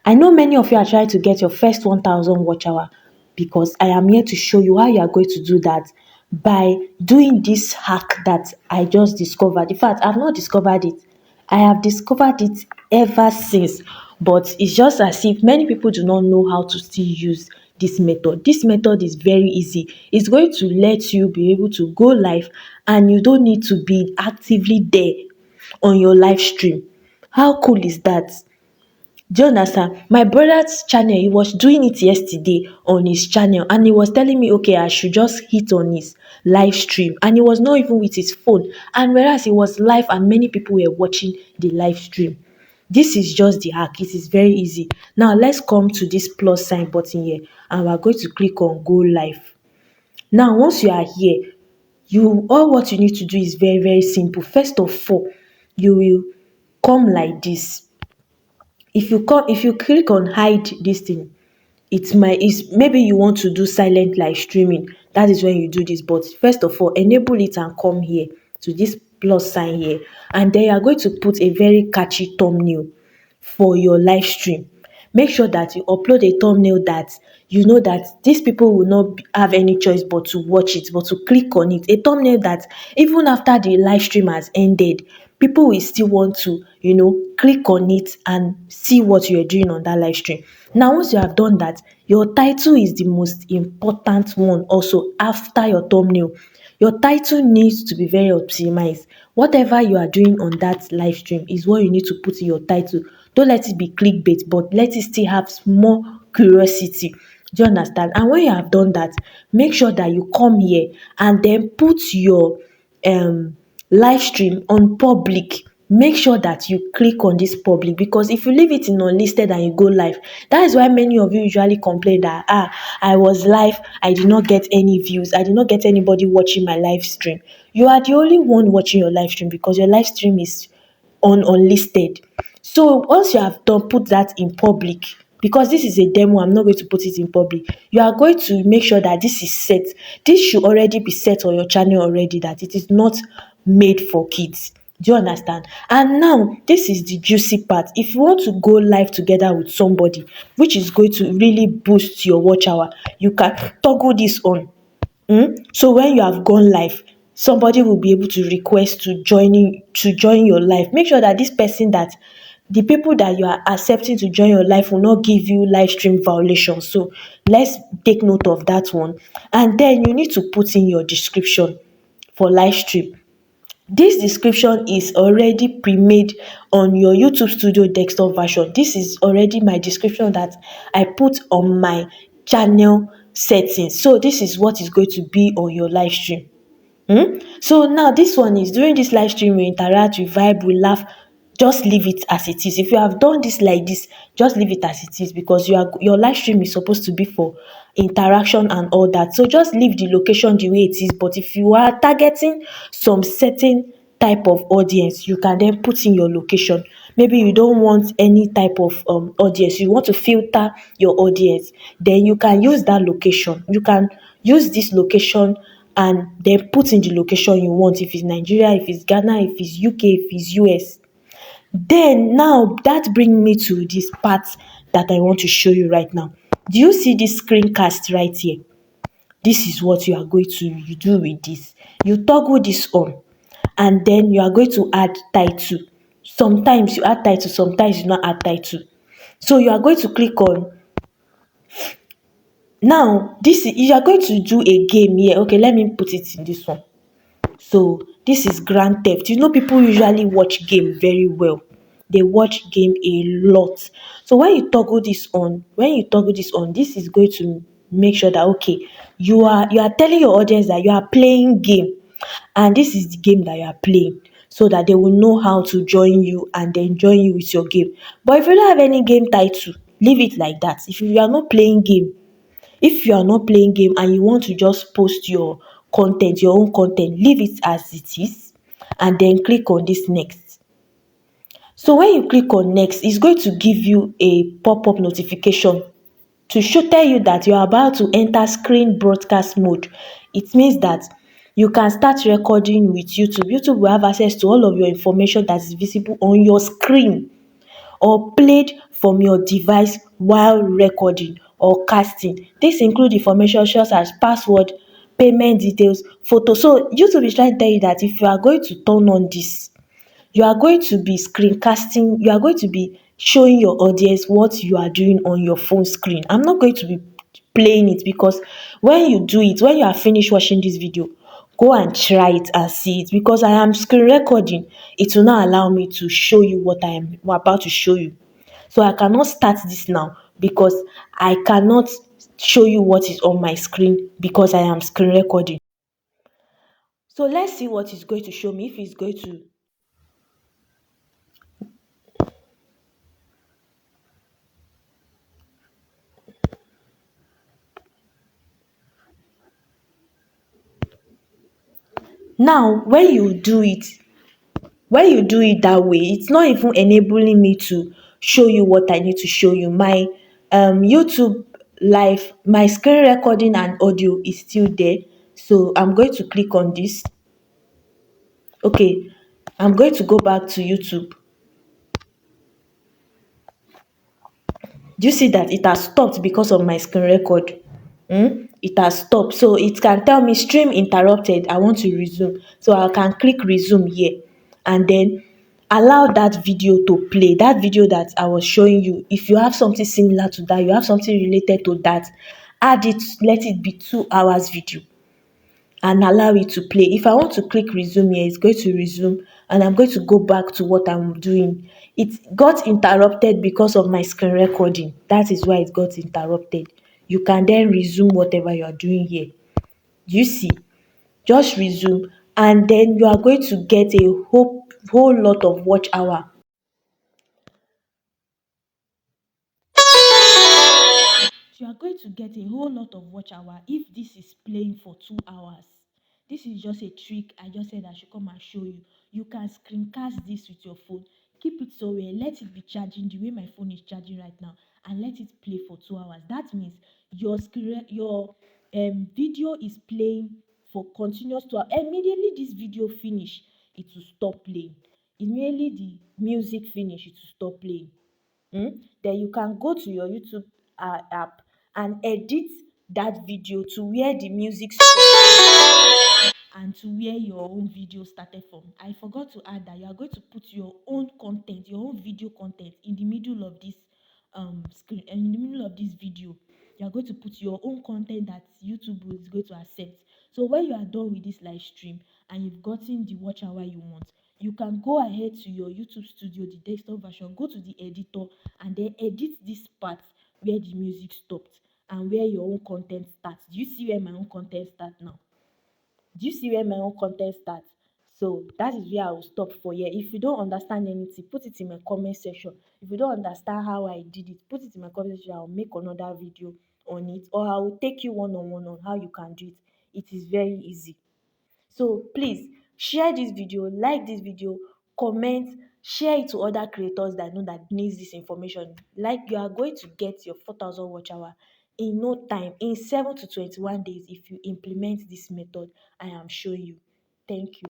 I know many of you are trying to get your first 1,000 watch hour, because I am here to show you how you are going to do that by doing this hack that I just discovered. In fact, I've not discovered it. I have discovered it ever since, but it's just as if many people do not know how to still use this method. This method is very easy. It's going to let you be able to go live, and you don't need to be actively there on your live stream. How cool is that? Do you understand? My brother's channel, he was doing it yesterday on his channel, and he was telling me, okay, I should just hit on his live stream. And he was not even with his phone. And whereas he was live and many people were watching the live stream. This is just the hack. It is very easy. Now let's come to this plus sign button here, and we're going to click on go live. Now, once you are here, all what you need to do is very, very simple. First of all, you will come like this. If you click on hide this thing, it's maybe you want to do silent live streaming. That is when you do this. But first of all, enable it and come here to this plus sign here, and then you are going to put a very catchy thumbnail for your live stream. Make sure that you upload a thumbnail that you know that these people will not have any choice but to watch it, but to click on it. A thumbnail that even after the live stream has ended, people will still want to, click on it and see what you're doing on that live stream. Now, once you have done that, your title is the most important one also after your thumbnail. Your title needs to be very optimized. Whatever you are doing on that live stream is what you need to put in your title. Don't let it be clickbait, but let it still have small curiosity. Do you understand? And when you have done that, make sure that you come here and then put your live stream on public. Make sure that you click on this public, because if you leave it in unlisted and you go live, that is why many of you usually complain that I was live, I did not get any views, I did not get anybody watching my live stream. You are the only one watching your live stream because your live stream is on unlisted. So once you have done put that in public, because this is a demo, I'm not going to put it in public, you are going to make sure that this is set. This should already be set on your channel already, that it is not made for kids. Do you understand? And now this is the juicy part. If you want to go live together with somebody, which is going to really boost your watch hour, you can toggle this on. So when you have gone live, somebody will be able to request to join your live. Make sure that this person, that the people that you are accepting to join your live, will not give you live stream violation. So let's take note of that one. And then you need to put in your description for live stream. This description is already pre-made on your YouTube Studio desktop version. This is already my description that I put on my channel settings. So this is what is going to be on your live stream. So now this one is, during this live stream we interact, we vibe, we laugh. Just leave it as it is. If you have done this like this, just leave it as it is, because your live stream is supposed to be for interaction and all that. So just leave the location the way it is. But if you are targeting some certain type of audience, you can then put in your location. Maybe you don't want any type of audience, you want to filter your audience, then you can use that location. You can use this location and then put in the location you want. If it's Nigeria, if it's Ghana, if it's UK, if it's US. Then now that brings me to this part that I want to show you right now. Do you see this screencast right here? This is what you are going to you do with this. You toggle this on, and then you are going to add title. Sometimes you add title, sometimes you not add title. So you are going to click on. Now you are going to do a game here. Okay, let me put it in this one. So this is Grand Theft. You know, people usually watch game very well. They watch game a lot. So when you toggle this on, this is going to make sure that, okay, you are telling your audience that you are playing game, and this is the game that you are playing, so that they will know how to join you and then join you with your game. But if you don't have any game title, leave it like that. If you are not playing game, and you want to just post your content, your own content, leave it as it is, and then click on this next. So when you click on next, it's going to give you a pop-up notification to tell you that you are about to enter screen broadcast mode. It means that you can start recording with YouTube. YouTube will have access to all of your information that is visible on your screen or played from your device while recording or casting. This include information such as password, payment details, photo. So YouTube is trying to tell you that if you are going to turn on this, you are going to be screencasting, you are going to be showing your audience what you are doing on your phone screen. I'm not going to be playing it, because when you do it, when you are finished watching this video, go and try it and see it, because I am screen recording. It will not allow me to show you what I am about to show you. So I cannot start this now, because I cannot show you what is on my screen, because I am screen recording. So let's see what it's going to show me. If it's going to, now when you do it that way, it's not even enabling me to show you what I need to show you. My YouTube live, my screen recording and audio is still there. So I'm going to click on this. Okay, I'm going to go back to YouTube. Do you see that it has stopped because of my screen record? It has stopped. So it can tell me stream interrupted. I want to resume. So I can click resume here and then allow that video to play. That video that I was showing you. If you have something similar to that, you have something related to that, add it, let it be 2 hours video and allow it to play. If I want to click resume here, it's going to resume and I'm going to go back to what I'm doing. It got interrupted because of my screen recording. That is why it got interrupted. You can then resume whatever you are doing here. You see, just resume and then you are going to get a whole lot of watch hour. You are going to get a whole lot of watch hour if this is playing for 2 hours. This is just a trick I just said I should come and show you. You can screencast this with your phone. Keep it somewhere, let it be charging the way my phone is charging right now, and let it play for 2 hours. That means your video is playing for continuous 2 hours. Immediately this video finish, it will stop playing. Immediately the music finish, it will stop playing. Then you can go to your YouTube app and edit that video to where the music and to where your own video started from. I forgot to add that you are going to put your own content, your own video content in the middle of this screen, in the middle of this video. You are going to put your own content that YouTube is going to accept. So when you are done with this live stream and you've gotten the watch hour you want, you can go ahead to your YouTube studio, the desktop version, go to the editor and then edit this part where the music stopped and where your own content starts. Do you see where my own content starts now? Do you see where my own content starts? So that is where I will stop for here. If you don't understand anything, put it in my comment section. If you don't understand how I did it, put it in my comment section. I'll make another video on it, or I will take you one on one on how you can do it. It is very easy. So please share this video, like this video, comment, share it to other creators that know that needs this information. Like, you are going to get your 4,000 watch hour in no time, in 7 to 21 days, if you implement this method I am showing you. Thank you.